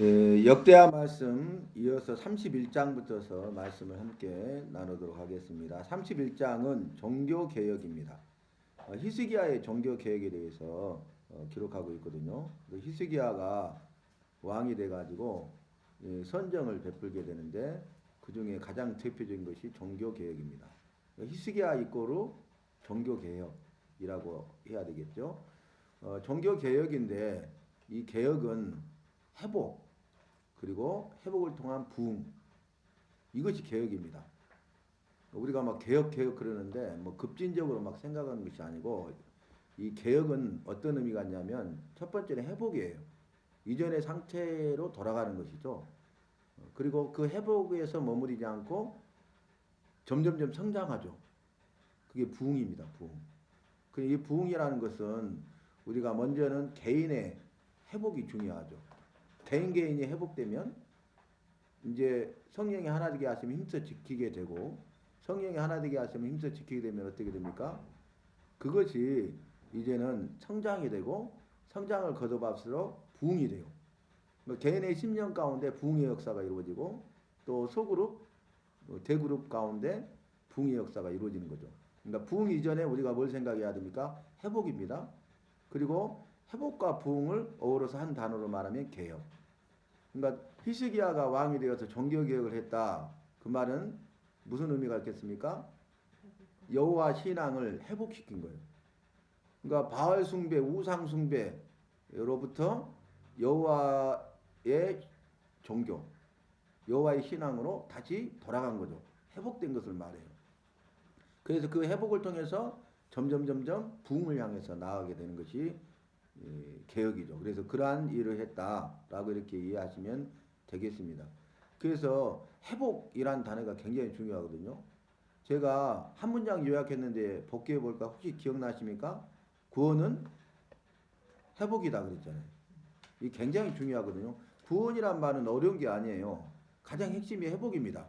네, 역대하 말씀 이어서 31장부터서 말씀을 함께 나누도록 하겠습니다. 31장은 종교 개혁입니다. 히스기야의 종교 개혁에 대해서 기록하고 있거든요. 히스기야가 왕이 돼가지고 선정을 베풀게 되는데 그 중에 가장 대표적인 것이 종교 개혁입니다. 히스기야 이꼬르 종교 개혁이라고 해야 되겠죠. 종교 개혁인데 이 개혁은 회복 그리고 회복을 통한 부흥 이것이 개혁입니다. 우리가 막 개혁 그러는데 뭐 급진적으로 막 생각하는 것이 아니고 이 개혁은 어떤 의미가 있냐면 첫 번째는 회복이에요. 이전의 상태로 돌아가는 것이죠. 그리고 그 회복에서 머무르지 않고 점점점 성장하죠. 그게 부흥입니다. 부흥. 이 부흥이라는 것은 우리가 먼저는 개인의 회복이 중요하죠. 개인이 회복되면 이제 성령이 하나 되게 하시면 힘써 지키게 되고 성령이 하나 되게 하시면 힘써 지키게 되면 어떻게 됩니까? 그것이 이제는 성장이 되고 성장을 거듭할수록 부흥이 돼요. 개인의 심령 가운데 부흥의 역사가 이루어지고 또 소그룹, 대그룹 가운데 부흥의 역사가 이루어지는 거죠. 그러니까 부흥 이전에 우리가 뭘 생각해야 됩니까? 회복입니다. 그리고 회복과 부흥을 어우러서 한 단어로 말하면 개혁. 그러니까 히스기야가 왕이 되어서 종교 개혁을 했다. 그 말은 무슨 의미가 있겠습니까? 여호와 신앙을 회복시킨 거예요. 그러니까 바알 숭배, 우상 숭배로부터 여호와의 종교, 여호와의 신앙으로 다시 돌아간 거죠. 회복된 것을 말해요. 그래서 그 회복을 통해서 점점 부흥을 향해서 나아가게 되는 것이 개혁이죠. 그래서 그러한 일을 했다라고 이렇게 이해하시면 되겠습니다. 그래서 회복이란 단어가 굉장히 중요하거든요. 제가 한 문장 요약했는데 복귀해 볼까 혹시 기억나십니까? 구원은 회복이다 그랬잖아요. 이게 굉장히 중요하거든요. 구원이란 말은 어려운 게 아니에요. 가장 핵심이 회복입니다.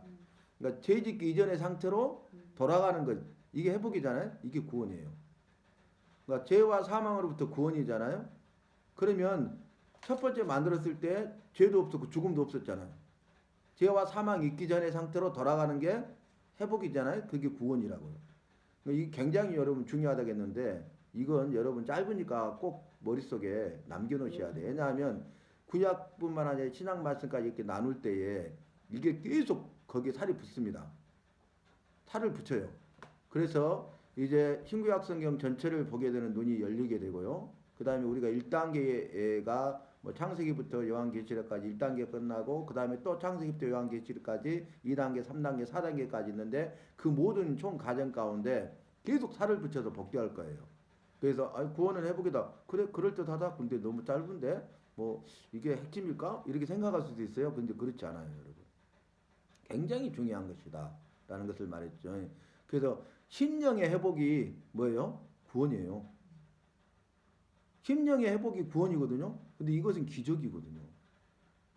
그러니까 죄 짓기 이전의 상태로 돌아가는 것 이게 회복이잖아요. 이게 구원이에요. 그러니까 죄와 사망으로부터 구원이잖아요. 그러면 첫 번째 만들었을 때 죄도 없었고 죽음도 없었잖아요. 죄와 사망이 있기 전의 상태로 돌아가는 게 회복이잖아요. 그게 구원이라고요. 그러니까 이게 굉장히 여러분 중요하다겠는데 이건 여러분 짧으니까 꼭 머릿속에 남겨놓으셔야 돼요. 왜냐하면 구약뿐만 아니라 신약 말씀까지 이렇게 나눌 때에 이게 계속 거기에 살이 붙습니다. 살을 붙여요. 그래서 이제 신구약 성경 전체를 보게 되는 눈이 열리게 되고요. 그 다음에 우리가 1단계가 뭐 창세기부터 요한계시록까지 1단계 끝나고 그 다음에 또 창세기부터 요한계시록까지 2단계, 3단계, 4단계까지 있는데 그 모든 총 과정 가운데 계속 살을 붙여서 복귀할 거예요. 그래서 구원은 회복이다. 그래 그럴듯하다. 근데 너무 짧은데 뭐 이게 핵심일까? 이렇게 생각할 수도 있어요. 근데 그렇지 않아요, 여러분. 굉장히 중요한 것이다. 라는 것을 말했죠. 그래서 심령의 회복이 뭐예요? 구원이에요. 심령의 회복이 구원이거든요. 근데 이것은 기적이거든요.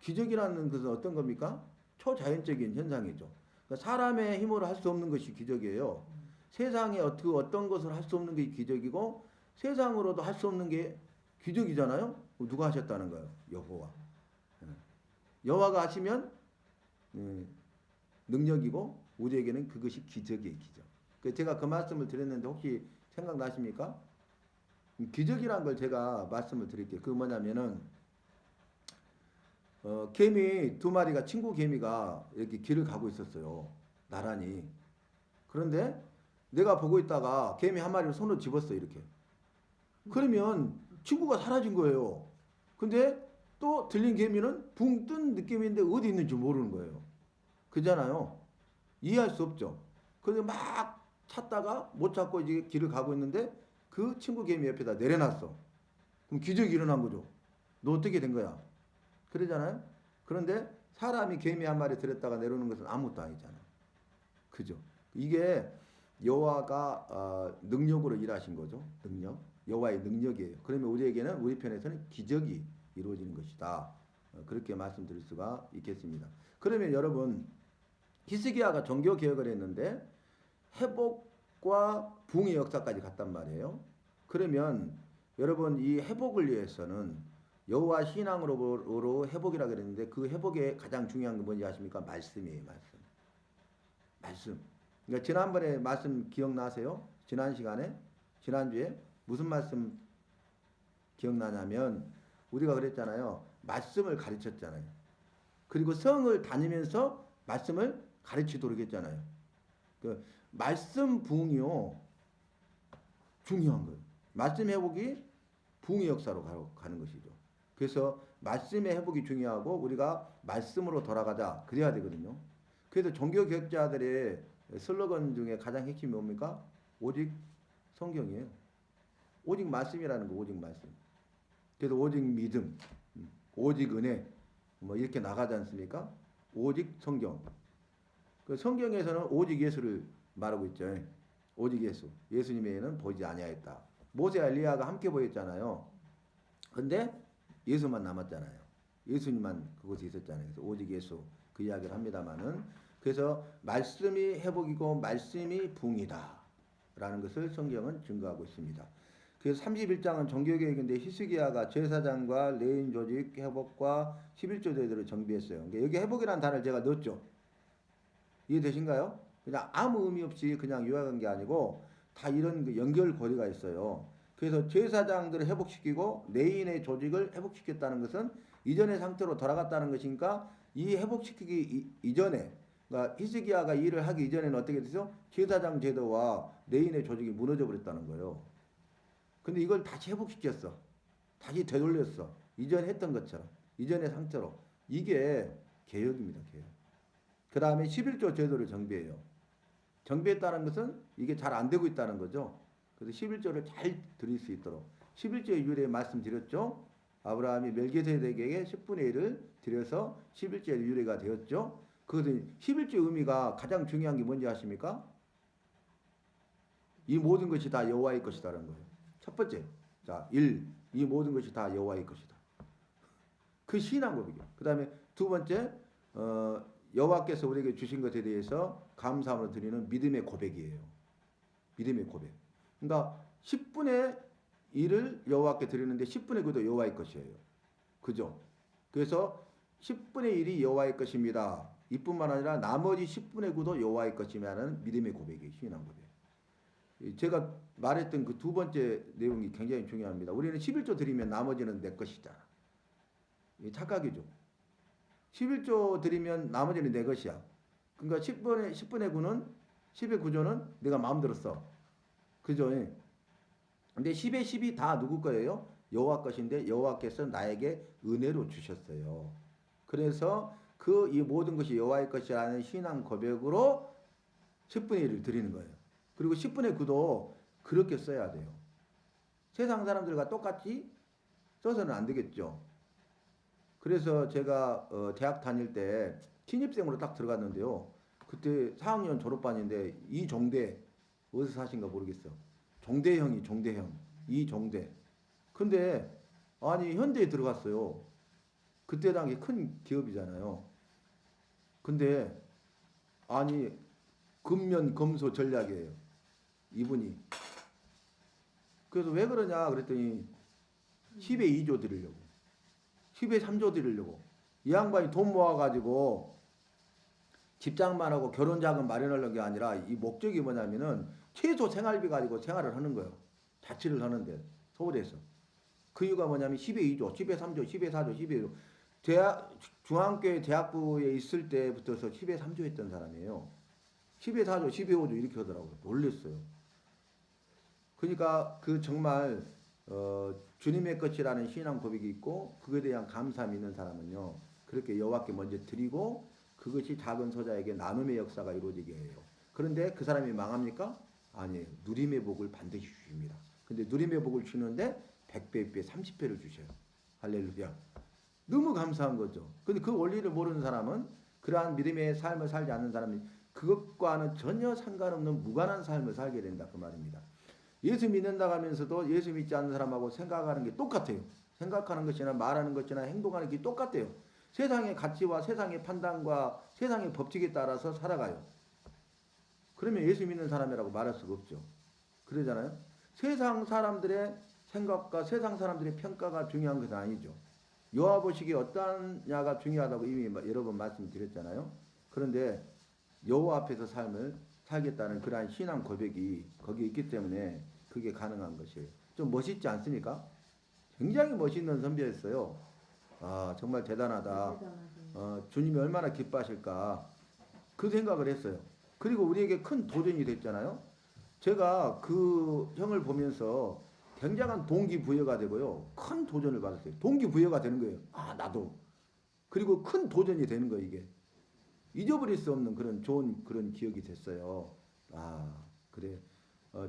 기적이라는 것은 어떤 겁니까? 초자연적인 현상이죠. 그러니까 사람의 힘으로 할 수 없는 것이 기적이에요. 세상에 어떤 것을 할 수 없는 게 기적이고 세상으로도 할 수 없는 게 기적이잖아요. 누가 하셨다는 거예요? 여호와. 여호와가 하시면 능력이고 우리에게는 그것이 기적이에요. 기적. 제가 그 말씀을 드렸는데 혹시 생각나십니까? 기적이란 걸 제가 말씀을 드릴게요. 그 뭐냐면은 개미 두 마리가 친구 개미가 이렇게 길을 가고 있었어요. 나란히. 그런데 내가 보고 있다가 개미 한 마리를 손으로 집었어 이렇게. 그러면 친구가 사라진 거예요. 근데 또 들린 개미는 붕 뜬 느낌인데 어디 있는지 모르는 거예요. 그잖아요. 이해할 수 없죠. 그런데 막 찾다가 못 찾고 이제 길을 가고 있는데 그 친구 개미 옆에다 내려놨어. 그럼 기적이 일어난 거죠. 너 어떻게 된 거야? 그러잖아요. 그런데 사람이 개미 한 마리 들였다가 내려오는 것은 아무것도 아니잖아요. 그죠? 이게 여호와가 능력으로 일하신 거죠. 능력. 여호와의 능력이에요. 그러면 우리에게는 우리 편에서는 기적이 이루어지는 것이다. 그렇게 말씀드릴 수가 있겠습니다. 그러면 여러분 히스기야가 종교 개혁을 했는데 회복과 부흥의 역사까지 갔단 말이에요. 그러면 여러분 이 회복을 위해서는 여호와 신앙으로 회복이라 그랬는데 그 회복에 가장 중요한 게 뭔지 아십니까? 말씀이에요, 말씀. 말씀. 그러니까 지난번에 말씀 기억나세요? 지난 시간에 지난주에 무슨 말씀 기억나냐면 우리가 그랬잖아요. 말씀을 가르쳤잖아요. 그리고 성을 다니면서 말씀을 가르치도록 했잖아요. 그 말씀 부흥이요 중요한 거예요. 말씀 회복이 부흥의 역사로 가는 것이죠. 그래서 말씀의 회복이 중요하고 우리가 말씀으로 돌아가자 그래야 되거든요. 그래서 종교 개혁자들의 슬로건 중에 가장 핵심이 뭡니까? 오직 성경이에요. 오직 말씀이라는 거, 오직 말씀. 그래서 오직 믿음, 오직 은혜, 뭐 이렇게 나가지 않습니까? 오직 성경. 그 성경에서는 오직 예수를 말하고 있죠. 오직 예수. 예수님 외에는 보이지 아니하였다. 모세와 엘리야가 함께 보였잖아요. 근데 예수만 남았잖아요. 예수님만 그곳에 있었잖아요. 그래서 오직 예수 그 이야기를 합니다만은 그래서 말씀이 회복이고 말씀이 붕이다 라는 것을 성경은 증거하고 있습니다. 그래서 31장은 종교개혁인데 히스기야가 제사장과 레인 조직 회복과 11조 제도를 정비했어요. 그러니까 여기 회복이라는 단어를 제가 넣었죠. 이해되신가요? 그냥 아무 의미 없이 그냥 요약한 게 아니고 다 이런 그 연결고리가 있어요. 그래서 제사장들을 회복시키고 레인의 조직을 회복시켰다는 것은 이전의 상태로 돌아갔다는 것이니까 이 회복시키기 이전에 그러니까 히스기야가 일을 하기 이전에는 어떻게 됐어요? 제사장 제도와 레인의 조직이 무너져 버렸다는 거예요. 근데 이걸 다시 회복시켰어. 다시 되돌렸어. 이전에 했던 것처럼. 이전의 상태로. 이게 개혁입니다. 개혁. 그 다음에 11조 제도를 정비해요. 정비했다는 것은 이게 잘 안 되고 있다는 거죠. 그래서 11조를 잘 드릴 수 있도록. 11조의 유래 말씀드렸죠. 아브라함이 멜기세덱에게 10분의 1을 드려서 11조의 유래가 되었죠. 그것은 11조의 의미가 가장 중요한 게 뭔지 아십니까? 이 모든 것이 다 여호와의 것이다라는 거예요. 첫 번째, 자, 이 모든 것이 다 여호와의 것이다. 그 신앙 고백이에요. 그 다음에 두 번째, 여호와께서 우리에게 주신 것에 대해서 감사함으로 드리는 믿음의 고백이에요. 믿음의 고백. 그러니까 10분의 1을 여호와께 드리는데 10분의 9도 여호와의 것이에요. 그죠? 그래서 10분의 1이 여호와의 것입니다. 이뿐만 아니라 나머지 10분의 9도 여호와의 것이라는 믿음의 고백이에요. 신앙 고백. 제가 말했던 그 두 번째 내용이 굉장히 중요합니다. 우리는 11조 드리면 나머지는 내 것이잖아. 착각이죠. 11조 드리면 나머지는 내 것이야. 그러니까 10분의 9는 10의 9조는 내가 마음대로 써. 그죠? 근데 10의 10이 다 누구 거예요? 여호와 것인데 여호와께서 나에게 은혜로 주셨어요. 그래서 그 이 모든 것이 여호와의 것이라는 신앙 고백으로 10분의 1을 드리는 거예요. 그리고 10분의 9도 그렇게 써야 돼요. 세상 사람들과 똑같이 써서는 안 되겠죠. 그래서 제가 대학 다닐 때 신입생으로 딱 들어갔는데요. 그때 4학년 졸업반인데 이종대 어디서 사신가 모르겠어. 종대형이 종대형 이종대. 근데 아니 현대에 들어갔어요. 그때 당시 큰 기업이잖아요. 근데 아니 근면 검소 전략이에요. 이분이. 그래서 왜 그러냐 그랬더니 10의 2조 드리려고. 10의 3조 드리려고. 이 양반이 돈 모아가지고 집장만 하고 결혼 자금 마련하려는 게 아니라 이 목적이 뭐냐면은 최소 생활비 가지고 생활을 하는 거예요. 자취를 하는데 서울에서. 그 이유가 뭐냐면 10의 2조, 10의 3조, 10의 4조, 10의 2조. 중앙교회 대학부에 있을 때부터서 10의 3조 했던 사람이에요. 10의 4조, 10의 5조 이렇게 하더라고요. 놀랬어요. 그러니까 그 정말 주님의 것이라는 신앙 고백이 있고 그거에 대한 감사함이 있는 사람은요. 그렇게 여호와께 먼저 드리고 그것이 작은 소자에게 나눔의 역사가 이루어지게 해요. 그런데 그 사람이 망합니까? 아니에요. 누림의 복을 반드시 주십니다. 근데 누림의 복을 주는데 100배, 100배, 30배를 주셔요. 할렐루야. 너무 감사한 거죠. 근데 그 원리를 모르는 사람은 그러한 믿음의 삶을 살지 않는 사람이 그것과는 전혀 상관없는 무관한 삶을 살게 된다 그 말입니다. 예수 믿는다고 하면서도 예수 믿지 않는 사람하고 생각하는 게 똑같아요. 생각하는 것이나 말하는 것이나 행동하는 게 똑같아요. 세상의 가치와 세상의 판단과 세상의 법칙에 따라서 살아가요. 그러면 예수 믿는 사람이라고 말할 수가 없죠. 그러잖아요. 세상 사람들의 생각과 세상 사람들의 평가가 중요한 것은 아니죠. 여호와 보시기에 어떠냐가 중요하다고 이미 여러 번 말씀드렸잖아요. 그런데 여호와 앞에서 삶을 살겠다는 그러한 신앙 고백이 거기에 있기 때문에 그게 가능한 것이에요. 좀 멋있지 않습니까? 굉장히 멋있는 선배였어요. 아, 정말 대단하다. 주님이 얼마나 기뻐하실까. 그 생각을 했어요. 그리고 우리에게 큰 도전이 됐잖아요. 제가 그 형을 보면서 굉장한 동기부여가 되고요. 큰 도전을 받았어요. 동기부여가 되는 거예요. 아, 나도. 그리고 큰 도전이 되는 거예요, 이게. 잊어버릴 수 없는 그런 좋은 그런 기억이 됐어요. 아, 그래.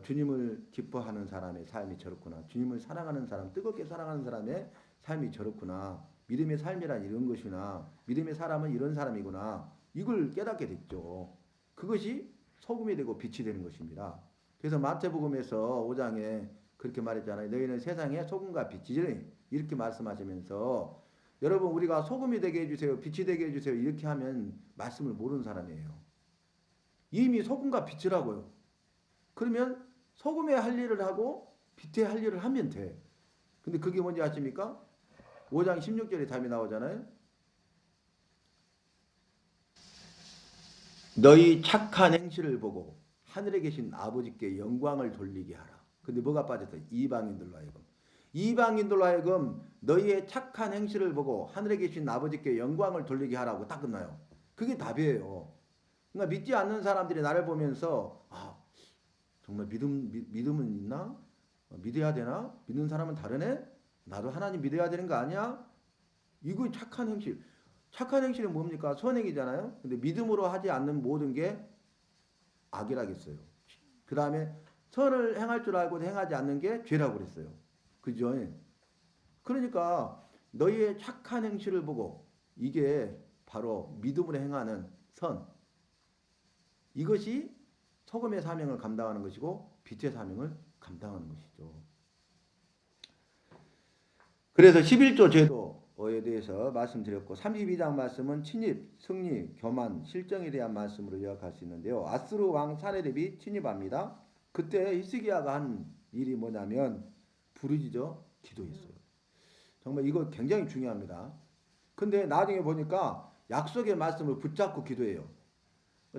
주님을 기뻐하는 사람의 삶이 저렇구나. 주님을 사랑하는 사람, 뜨겁게 사랑하는 사람의 삶이 저렇구나. 믿음의 삶이란 이런 것이나 믿음의 사람은 이런 사람이구나. 이걸 깨닫게 됐죠. 그것이 소금이 되고 빛이 되는 것입니다. 그래서 마태복음에서 5장에 그렇게 말했잖아요. 너희는 세상의 소금과 빛이지. 이렇게 말씀하시면서 여러분 우리가 소금이 되게 해주세요. 빛이 되게 해주세요. 이렇게 하면 말씀을 모르는 사람이에요. 이미 소금과 빛이라고요. 그러면 소금의 할 일을 하고 빛의 할 일을 하면 돼. 근데 그게 뭔지 아십니까? 5장 16절에 답이 나오잖아요. 너희 착한 행실을 보고 하늘에 계신 아버지께 영광을 돌리게 하라. 근데 뭐가 빠졌어요? 이방인들로 하여금. 이방인들로 하여금 너희의 착한 행실을 보고 하늘에 계신 아버지께 영광을 돌리게 하라고 딱 끝나요. 그게 답이에요. 그러니까 믿지 않는 사람들이 나를 보면서 아, 정말 믿음은 있나? 믿어야 되나? 믿는 사람은 다르네? 나도 하나님 믿어야 되는 거 아니야? 이거 착한 행실. 착한 행실은 뭡니까? 선행이잖아요. 근데 믿음으로 하지 않는 모든 게 악이라겠어요. 그 다음에 선을 행할 줄 알고 행하지 않는 게 죄라고 그랬어요. 그죠? 그러니까 너희의 착한 행실을 보고 이게 바로 믿음으로 행하는 선. 이것이 소금의 사명을 감당하는 것이고 빛의 사명을 감당하는 것이죠. 그래서 11조 제도에 대해서 말씀드렸고 32장 말씀은 침입, 승리, 교만, 실정에 대한 말씀으로 요약할 수 있는데요. 아스루 왕 사네립이 침입합니다. 그때 히스기야가 한 일이 뭐냐면 부르짖어 기도했어요. 정말 이거 굉장히 중요합니다. 근데 나중에 보니까 약속의 말씀을 붙잡고 기도해요.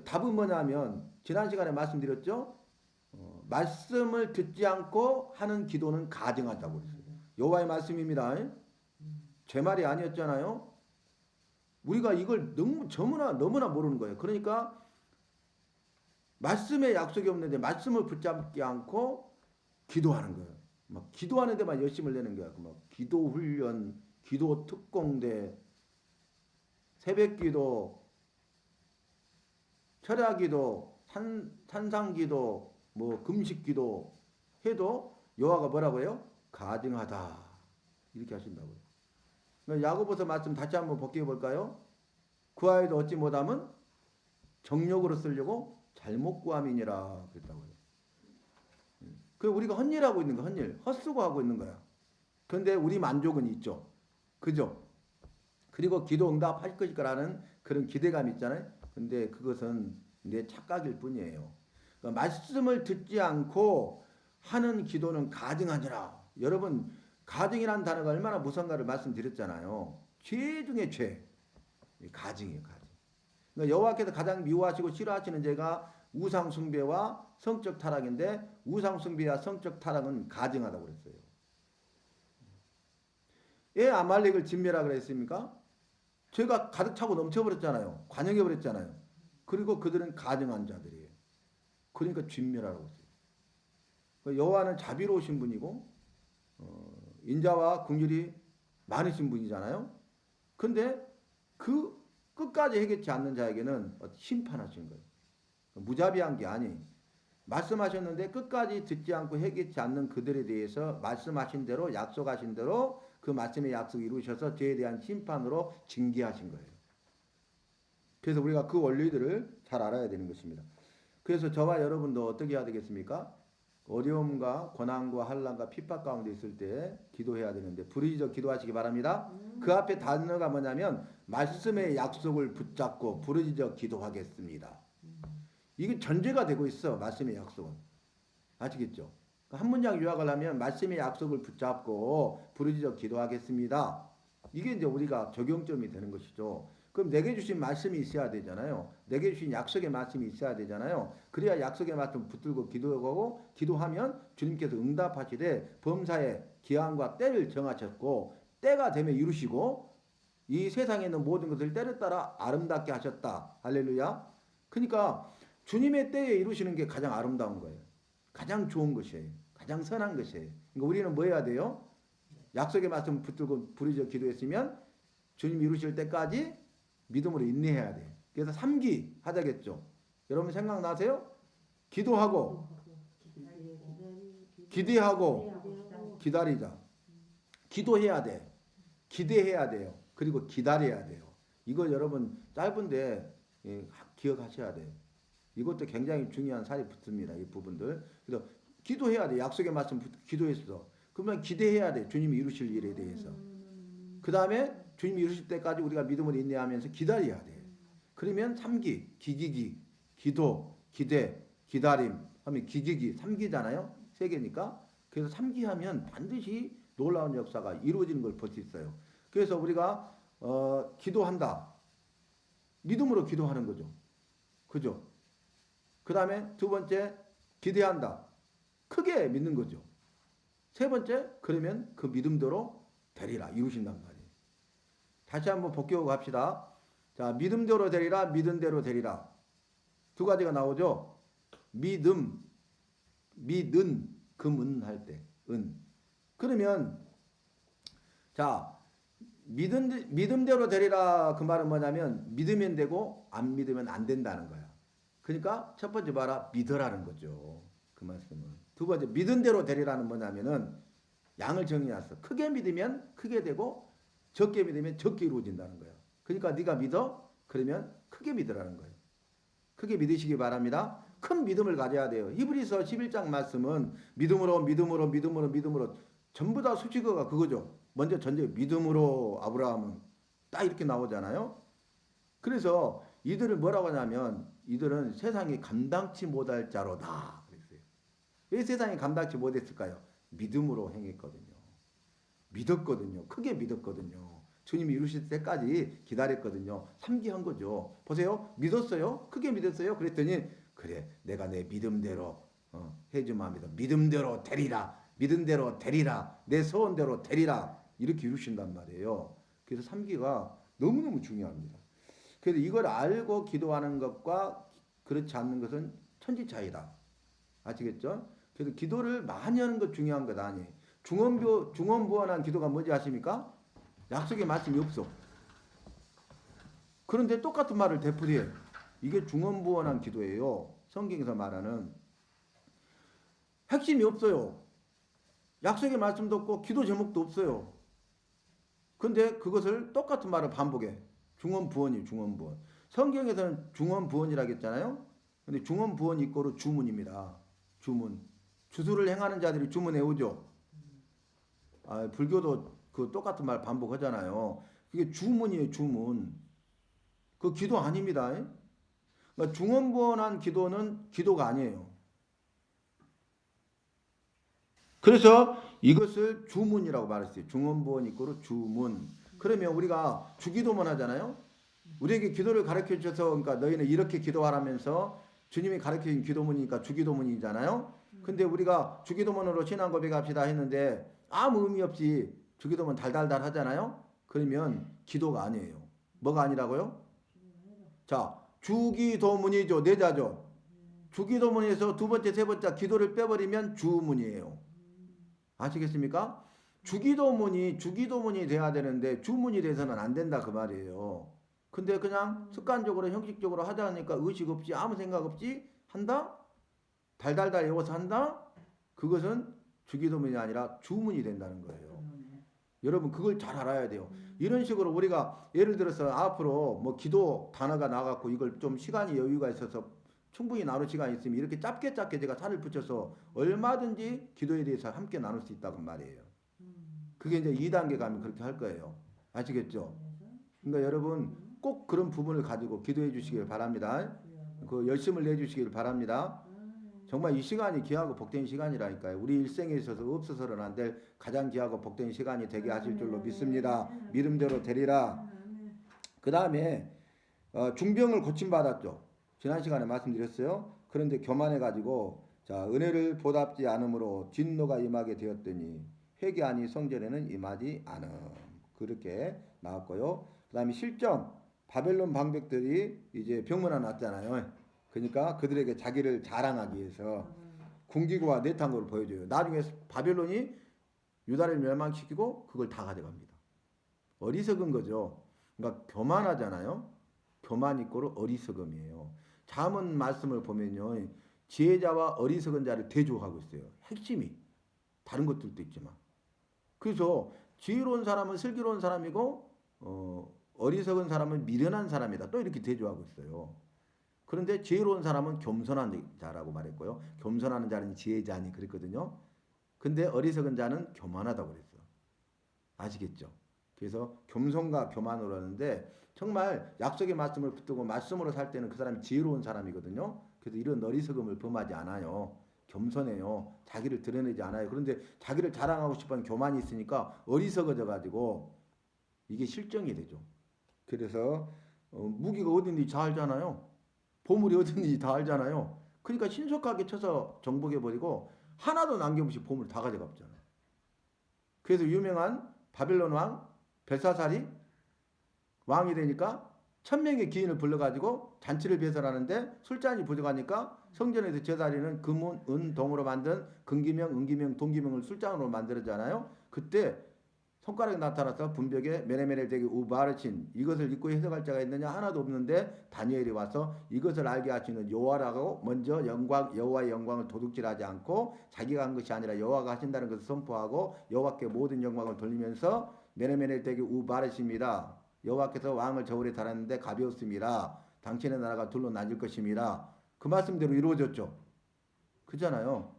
답은 뭐냐면 지난 시간에 말씀드렸죠. 말씀을 듣지 않고 하는 기도는 가증하다고 그랬어요. 여호와의 말씀입니다. 제 말이 아니었잖아요. 우리가 이걸 너무나 모르는 거예요. 그러니까 말씀에 약속이 없는데 말씀을 붙잡지 않고 기도하는 거예요. 막 기도하는 데만 열심을 내는 거야. 막 기도 훈련, 기도 특공대, 새벽기도, 철야기도, 산상기도, 뭐 금식기도 해도 여호와가 뭐라고요? 가증하다 이렇게 하신다고요. 야고보서 말씀 다시 한번 복귀해 볼까요? 구하여도 얻지 못함은 정욕으로 쓰려고 잘못 구함이니라 그랬다고요. 그 우리가 헛일하고 있는 거 헛일, 헛수고하고 있는 거야. 그런데 우리 만족은 있죠. 그죠? 그리고 기도 응답할 것일 거라는 그런 기대감이 있잖아요. 근데 그것은 내 착각일 뿐이에요. 그러니까 말씀을 듣지 않고 하는 기도는 가증하니라. 여러분 가증이라는 단어가 얼마나 무서운가를 말씀드렸잖아요. 죄 중에 죄. 가증이에요. 가증. 그러니까 여호와께서 가장 미워하시고 싫어하시는 죄가 우상 숭배와 성적 타락인데 우상 숭배와 성적 타락은 가증하다고 그랬어요. 왜 아말렉을 진멸하라 그랬습니까? 죄가 가득 차고 넘쳐버렸잖아요. 관영해 버렸잖아요. 그리고 그들은 가증한 자들이에요. 그러니까 진멸하라고 했어요. 여호와는 자비로우신 분이고 인자와 긍휼이 많으신 분이잖아요. 근데 그 끝까지 해결치 않는 자에게는 심판하신 거예요. 무자비한 게 아니. 말씀하셨는데 끝까지 듣지 않고 해결치 않는 그들에 대해서 말씀하신 대로 약속하신 대로 그 말씀의 약속을 이루셔서 죄에 대한 심판으로 징계하신 거예요. 그래서 우리가 그 원리들을 잘 알아야 되는 것입니다. 그래서 저와 여러분도 어떻게 해야 되겠습니까? 어려움과 고난과 환난과 핍박 가운데 있을 때 기도해야 되는데 부르짖어 기도하시기 바랍니다. 그 앞에 단어가 뭐냐면 말씀의 약속을 붙잡고 부르짖어 기도하겠습니다. 이게 전제가 되고 있어. 말씀의 약속은. 아시겠죠? 한 문장 요약을 하면 말씀의 약속을 붙잡고 부르짖어 기도하겠습니다. 이게 이제 우리가 적용점이 되는 것이죠. 그럼 내게 주신 말씀이 있어야 되잖아요. 내게 주신 약속의 말씀이 있어야 되잖아요. 그래야 약속의 말씀 붙들고 기도하고 기도하면 주님께서 응답하시되 범사의 기한과 때를 정하셨고 때가 되면 이루시고 이 세상에 있는 모든 것을 때를 따라 아름답게 하셨다. 할렐루야. 그러니까 주님의 때에 이루시는 게 가장 아름다운 거예요. 가장 좋은 것이에요. 가장 선한 것이에요. 그러니까 우리는 뭐 해야 돼요? 약속의 말씀 붙들고 부르짖어 기도했으면 주님 이루실 때까지 믿음으로 인내해야 돼. 그래서 3기 하자겠죠. 여러분 생각나세요? 기도하고 기대하고 기다리자. 기도해야 돼. 기대해야 돼요. 그리고 기다려야 돼요. 이거 여러분 짧은데 기억하셔야 돼요. 이것도 굉장히 중요한 살이 붙습니다. 이 부분들. 그래서 기도해야 돼. 약속의 말씀 기도했어. 그러면 기대해야 돼. 주님이 이루실 일에 대해서. 그 다음에 주님이 이루실 때까지 우리가 믿음으로 인내하면서 기다려야 돼. 그러면 3기, 기기기, 기도, 기대, 기다림 하면 기기기, 3기잖아요. 3개니까. 그래서 3기 하면 반드시 놀라운 역사가 이루어지는 걸 볼 수 있어요. 그래서 우리가 기도한다. 믿음으로 기도하는 거죠. 그죠? 그 다음에 두 번째 기대한다. 크게 믿는 거죠. 세 번째 그러면 그 믿음대로 되리라 이루신단 말이에요. 다시 한번 복귀하고 갑시다. 자, 믿음대로 되리라, 믿음대로 되리라. 두 가지가 나오죠. 믿음, 믿은, 금은 할 때, 은. 그러면 자, 믿음대로 되리라 그 말은 뭐냐면 믿으면 되고 안 믿으면 안 된다는 거야. 그러니까 첫 번째 봐라, 믿으라는 거죠. 그 말씀은. 두 번째 믿은 대로 되리라는 뭐냐면은 양을 정해놨어. 크게 믿으면 크게 되고 적게 믿으면 적게 이루어진다는 거예요. 그러니까 네가 믿어? 그러면 크게 믿으라는 거예요. 크게 믿으시기 바랍니다. 큰 믿음을 가져야 돼요. 히브리서 11장 말씀은 믿음으로 전부 다 수식어가 그거죠. 먼저 전제 믿음으로 아브라함은 딱 이렇게 나오잖아요. 그래서 이들을 뭐라고 하냐면 이들은 세상이 감당치 못할 자로다. 그랬어요. 왜 세상이 감당치 못했을까요? 믿음으로 행했거든요. 믿었거든요. 크게 믿었거든요. 주님이 이루실 때까지 기다렸거든요. 3기 한 거죠. 보세요. 믿었어요. 크게 믿었어요. 그랬더니 그래 내가 내 믿음대로 해주마 합니다. 믿음대로 되리라. 믿음대로 되리라. 내 소원대로 되리라. 이렇게 이루신단 말이에요. 그래서 3기가 너무너무 중요합니다. 그래서 이걸 알고 기도하는 것과 그렇지 않는 것은 천지 차이다. 아시겠죠? 그래서 기도를 많이 하는 것 중요한 것 아니에요. 중언부언한 기도가 뭔지 아십니까? 약속의 말씀이 없어. 그런데 똑같은 말을 되풀이해. 이게 중언부언한 기도예요. 성경에서 말하는. 핵심이 없어요. 약속의 말씀도 없고 기도 제목도 없어요. 근데 그것을 똑같은 말을 반복해. 중언부언이 중언부언. 성경에서는 중언부언이라고 했잖아요. 근데 중언부언 이꼬르 주문입니다. 주문. 주술을 행하는 자들이 주문해 오죠. 불교도 그 똑같은 말 반복하잖아요. 그게 주문이에요, 주문. 그 기도 아닙니다. 그러니까 중언부언한 기도는 기도가 아니에요. 그래서 이것을 주문이라고 말했어요. 중언부언 이꼬르 주문. 그러면 우리가 주기도문 하잖아요. 우리에게 기도를 가르쳐 주셔서 그러니까 너희는 이렇게 기도하라면서 주님이 가르쳐 준 기도문이니까 주기도문이잖아요. 근데 우리가 주기도문으로 신앙 고백합시다 했는데 아무 의미 없이 주기도문 달달달 하잖아요. 그러면 기도가 아니에요. 뭐가 아니라고요? 자, 주기도문이죠. 내자죠. 주기도문에서 두 번째, 세 번째 기도를 빼버리면 주문이에요. 아시겠습니까? 주기도문이 돼야 되는데 주문이 돼서는 안 된다 그 말이에요. 근데 그냥 습관적으로 형식적으로 하자니까 의식 없이 아무 생각 없이 한다? 달달달 외워서 한다? 그것은 주기도문이 아니라 주문이 된다는 거예요. 여러분 그걸 잘 알아야 돼요. 이런 식으로 우리가 예를 들어서 앞으로 뭐 기도 단어가 나갖고 이걸 좀 시간이 여유가 있어서 충분히 나눌 시간이 있으면 이렇게 짧게 제가 살을 붙여서 얼마든지 기도에 대해서 함께 나눌 수 있다고 말이에요. 그게 이제 2단계 가면 그렇게 할 거예요. 아시겠죠? 그러니까 여러분 꼭 그런 부분을 가지고 기도해 주시길 바랍니다. 그 열심을 내 주시길 바랍니다. 정말 이 시간이 귀하고 복된 시간이라니까요. 우리 일생에 있어서 없어서는 안 될 가장 귀하고 복된 시간이 되게 하실 줄로 믿습니다. 믿음대로 되리라. 그 다음에 중병을 고침받았죠. 지난 시간에 말씀드렸어요. 그런데 교만해가지고 자 은혜를 보답지 않음으로 진노가 임하게 되었더니 회개하니 성전에는 임하지 않음. 그렇게 나왔고요. 그 다음에 실정 바벨론 방백들이 이제 병문안 왔잖아요. 그러니까 그들에게 자기를 자랑하기 위해서 궁기구와 내탄 걸 보여줘요. 나중에 바벨론이 유다를 멸망시키고 그걸 다 가져갑니다. 어리석은 거죠. 그러니까 교만하잖아요. 교만 이꼬르 어리석음이에요. 잠언 말씀을 보면요. 지혜자와 어리석은 자를 대조하고 있어요. 핵심이. 다른 것들도 있지만. 그래서 지혜로운 사람은 슬기로운 사람이고 어리석은 사람은 미련한 사람이다. 또 이렇게 대조하고 있어요. 그런데 지혜로운 사람은 겸손한 자라고 말했고요. 겸손하는 자는 지혜자니 그랬거든요. 근데 어리석은 자는 교만하다고 그랬어. 아시겠죠? 그래서 겸손과 교만으로 하는데 정말 약속의 말씀을 붙들고 말씀으로 살 때는 그 사람이 지혜로운 사람이거든요. 그래서 이런 어리석음을 범하지 않아요. 겸손해요. 자기를 드러내지 않아요. 그런데 자기를 자랑하고 싶은 교만이 있으니까 어리석어져 가지고 이게 실정이 되죠. 그래서 무기가 어딘지 다 알잖아요. 보물이 어딘지 다 알잖아요. 그러니까 신속하게 쳐서 정복해버리고 하나도 남김없이 보물 다 가져갔잖아요. 그래서 유명한 바벨론 왕 벨사살이 왕이 되니까 1000명의 기인을 불러가지고 잔치를 배설하는데 술잔이 부족하니까 성전에서 제사리는 금, 은, 동으로 만든 금기명, 은기명, 동기명을 술잔으로 만들었잖아요. 그때 손가락이 나타나서 분벽에 메네메넬 대기 우바르친 이것을 읽고 해석할 자가 있느냐 하나도 없는데 다니엘이 와서 이것을 알게 하시는 여호와라고 먼저 여호와의 영광을 도둑질하지 않고 자기가 한 것이 아니라 여호와가 하신다는 것을 선포하고 여호와께 모든 영광을 돌리면서 메네메넬 대기 우바르십니다. 여호와께서 왕을 저울에 달았는데 가벼웠습니다. 당신의 나라가 둘로 나뉠 것입니다. 그 말씀대로 이루어졌죠. 그잖아요.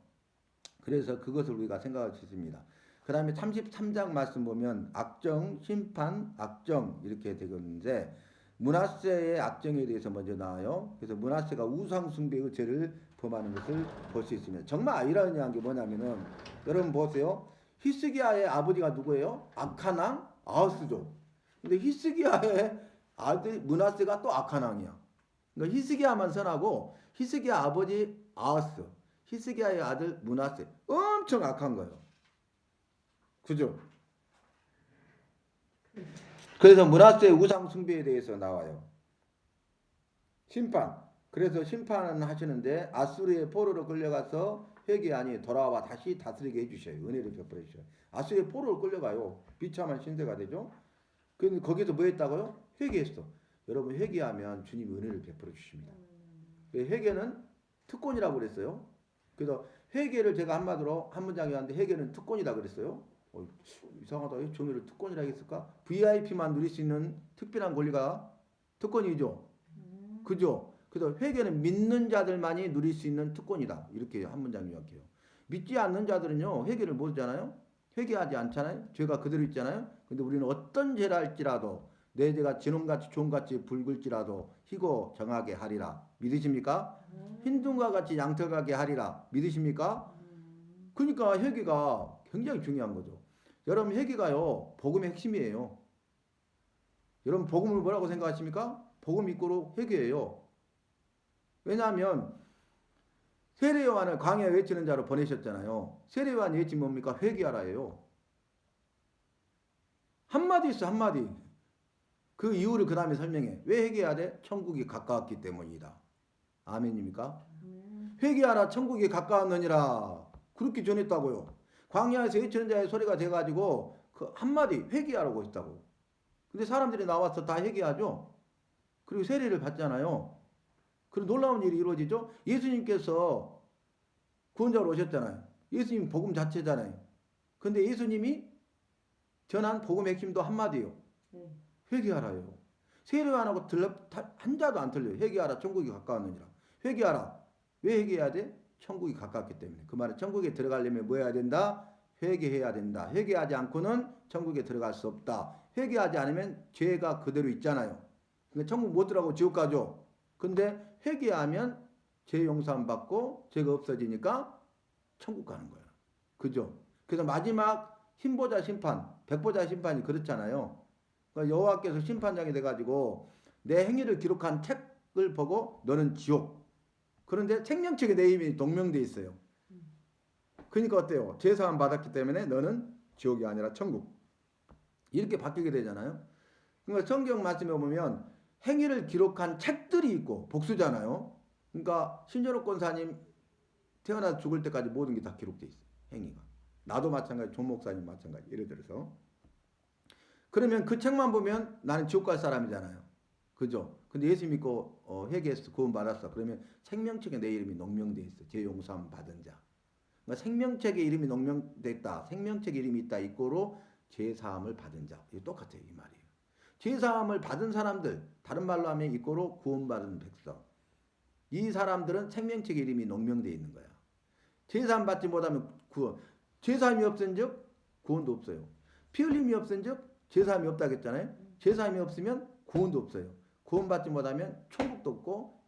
그래서 그것을 우리가 생각할 수 있습니다. 그 다음에 33장 말씀 보면 악정, 심판, 악정 이렇게 되겠는데 므낫세의 악정에 대해서 먼저 나와요. 그래서 므낫세가 우상 숭배의 죄를 범하는 것을 볼 수 있습니다. 정말 아이러니한 게 뭐냐면은 여러분 보세요. 히스기야의 아버지가 누구예요? 악한 왕 아하스죠. 근데 히스기야의 아들 므낫세가 또 악한 왕이야. 그러니까 히스기야만 선하고 히스기야 아버지 아하스, 히스기야의 아들 므낫세 엄청 악한 거예요. 그죠? 그래서 므낫세의 우상 숭배에 대해서 나와요. 심판. 그래서 심판은 하시는데 아수르의 포로로 끌려가서 회개하니 돌아와 다시 다스리게 해주셔요. 은혜를 베풀어 주셔요. 아수르의 포로로 끌려가요. 비참한 신세가 되죠. 근데 거기서 뭐 했다고요? 회개했어. 여러분 회개하면 주님이 은혜를 베풀어 주십니다. 회개는 특권이라고 그랬어요. 그래서 회개를 제가 한마디로 한 문장에 하는데 회개는 특권이다 그랬어요. 이상하다. 종이를 특권이라 했을까? VIP만 누릴 수 있는 특별한 권리가 특권이죠. 그죠? 그래서 회개는 믿는 자들만이 누릴 수 있는 특권이다. 이렇게 한 문장 요약해요. 믿지 않는 자들은요. 회개를 모르잖아요. 회개하지 않잖아요. 죄가 그대로 있잖아요. 근데 우리는 어떤 죄라 할지라도 내 죄가 진홍같이 종같이 붉을지라도 희고 정하게 하리라. 믿으십니까? 흰둥과 같이 양털같게 하리라. 믿으십니까? 그러니까 회개가 굉장히 중요한 거죠. 여러분 회개가요. 복음의 핵심이에요. 여러분 복음을 뭐라고 생각하십니까? 복음 이꼬로 회개예요. 왜냐하면 세례요한을 광야에 외치는 자로 보내셨잖아요. 세례요한 외치 뭡니까? 회개하라예요. 한마디 있어 한마디. 그 이유를 그 다음에 설명해. 왜 회개해야 돼? 천국이 가까웠기 때문이다. 아멘입니까? 회개하라 천국이 가까웠느니라. 그렇게 전했다고요. 광야에서 외치는 자의 소리가 돼가지고 그 한마디 회개하라고 했다고. 근데 사람들이 나와서 다 회개하죠. 그리고 세례를 받잖아요. 그리고 놀라운 일이 이루어지죠. 예수님께서 구원자로 오셨잖아요. 예수님 복음 자체잖아요. 근데 예수님이 전한 복음의 핵심도 한마디예요. 회개하라요. 세례요한하고 한자도 안 틀려요. 회개하라 천국이 가까웠느니라. 회개하라. 왜 회개해야 돼? 천국이 가깝기 때문에. 그 말은 천국에 들어가려면 뭐 해야 된다? 회개해야 된다. 회개하지 않고는 천국에 들어갈 수 없다. 회개하지 않으면 죄가 그대로 있잖아요. 그러니까 천국 못 들어가고 지옥 가죠. 근데 회개하면 죄 용서함 받고 죄가 없어지니까 천국 가는 거야. 그죠? 그래서 마지막 흰보자 심판, 백보자 심판이 그렇잖아요. 그러니까 여호와께서 심판장이 돼가지고 내 행위를 기록한 책을 보고 너는 지옥. 그런데 생명책에 내 이름이 동명돼 있어요. 그러니까 어때요? 죄사함 받았기 때문에 너는 지옥이 아니라 천국. 이렇게 바뀌게 되잖아요. 그러니까 성경 말씀에 보면 행위를 기록한 책들이 있고 복수잖아요. 그러니까 신전옥 권사님 태어나서 죽을 때까지 모든 게 다 기록돼 있어요. 행위가. 나도 마찬가지, 조 목사님 마찬가지. 예를 들어서. 그러면 그 책만 보면 나는 지옥 갈 사람이잖아요. 그죠? 근데 예수 믿고 회개해서 구원 받았어. 그러면 생명책에 내 이름이 농명돼 있어. 죄 용서함 받은 자. 그러니까 생명책에 이름이 농명됐다. 생명책에 이름이 있다. 이꼬로 죄 사함을 받은 자. 이게 똑같아요. 이 말이에요. 죄 사함을 받은 사람들, 다른 말로 하면 이꼬로 구원받은 백성. 이 사람들은 생명책에 이름이 농명되어 있는 거야. 죄 사함 받지 못하면 구원. 죄 사함이 없은즉 구원도 없어요. 피 흘림이 없은즉 죄 사함이 없다고 했잖아요. 죄 사함이 없으면 구원도 없어요. 구원받지 못하면 천국도 없고